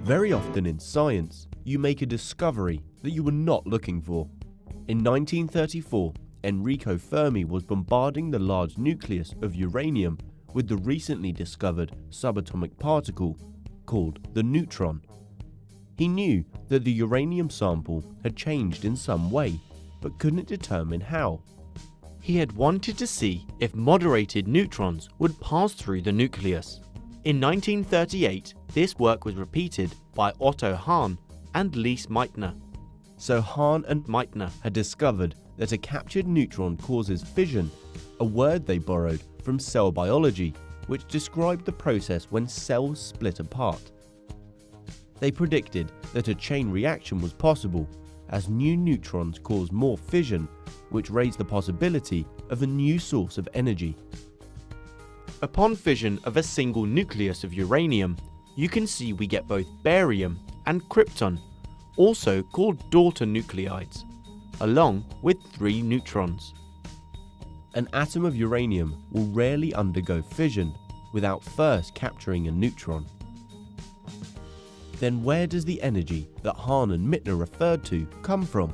Very often in science, you make a discovery that you were not looking for. In 1934, Enrico Fermi was bombarding the large nucleus of uranium with the recently discovered subatomic particle called the neutron. He knew that the uranium sample had changed in some way, but couldn't determine how. He had wanted to see if moderated neutrons would pass through the nucleus. In 1938, this work was repeated by Otto Hahn and Lise Meitner. So Hahn and Meitner had discovered that a captured neutron causes fission, a word they borrowed from cell biology, which described the process when cells split apart. They predicted that a chain reaction was possible, as new neutrons cause more fission, which raised the possibility of a new source of energy. Upon fission of a single nucleus of uranium, you can see we get both barium and krypton, also called daughter nuclides, along with 3 neutrons. An atom of uranium will rarely undergo fission without first capturing a neutron. Then where does the energy that Hahn and Meitner referred to come from?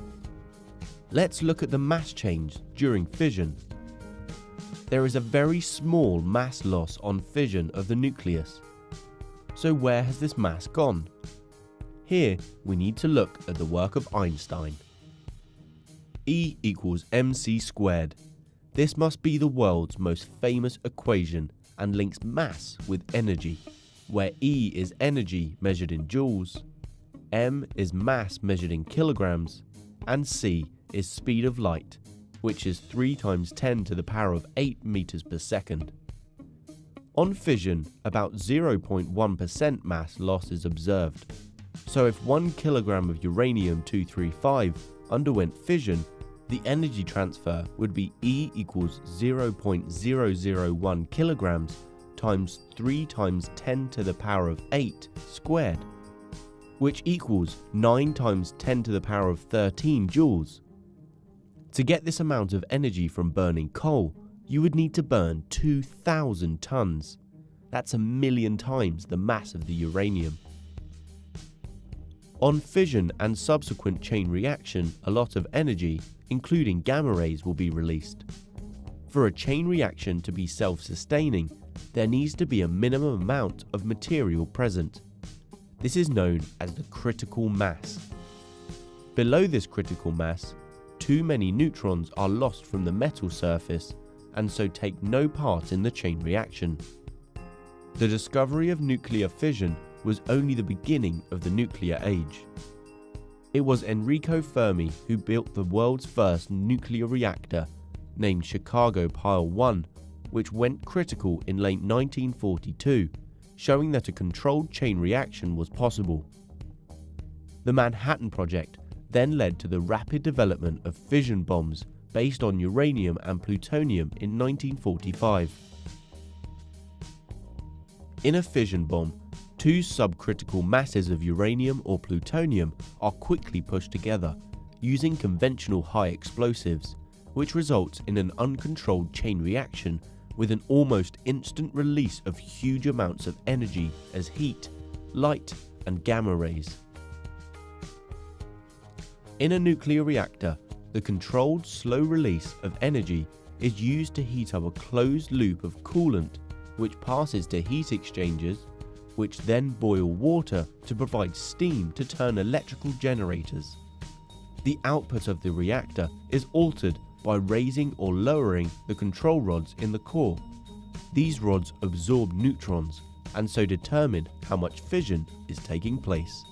Let's look at the mass change during fission. There is a very small mass loss on fission of the nucleus. So where has this mass gone? Here we need to look at the work of Einstein. E equals mc squared. This must be the world's most famous equation and links mass with energy, where E is energy measured in joules, m is mass measured in kilograms, and c is speed of light, which is 3 × 10⁸ meters per second. On fission, about 0.1% mass loss is observed. So if 1 kilogram of uranium-235 underwent fission, the energy transfer would be E equals 0.001 kilograms times 3 × 10⁸ squared, which equals 9 × 10⁻13 joules. To get this amount of energy from burning coal, you would need to burn 2,000 tons. That's 1,000,000 times the mass of the uranium. On fission and subsequent chain reaction, a lot of energy, including gamma rays, will be released. For a chain reaction to be self-sustaining, there needs to be a minimum amount of material present. This is known as the critical mass. Below this critical mass, too many neutrons are lost from the metal surface and so take no part in the chain reaction. The discovery of nuclear fission was only the beginning of the nuclear age. It was Enrico Fermi who built the world's first nuclear reactor, named Chicago Pile 1, which went critical in late 1942, showing that a controlled chain reaction was possible. The Manhattan Project then led to the rapid development of fission bombs based on uranium and plutonium in 1945. In a fission bomb, 2 subcritical masses of uranium or plutonium are quickly pushed together using conventional high explosives, which results in an uncontrolled chain reaction with an almost instant release of huge amounts of energy as heat, light, and gamma rays. In a nuclear reactor, the controlled slow release of energy is used to heat up a closed loop of coolant, which passes to heat exchangers, which then boil water to provide steam to turn electrical generators. The output of the reactor is altered by raising or lowering the control rods in the core. These rods absorb neutrons and so determine how much fission is taking place.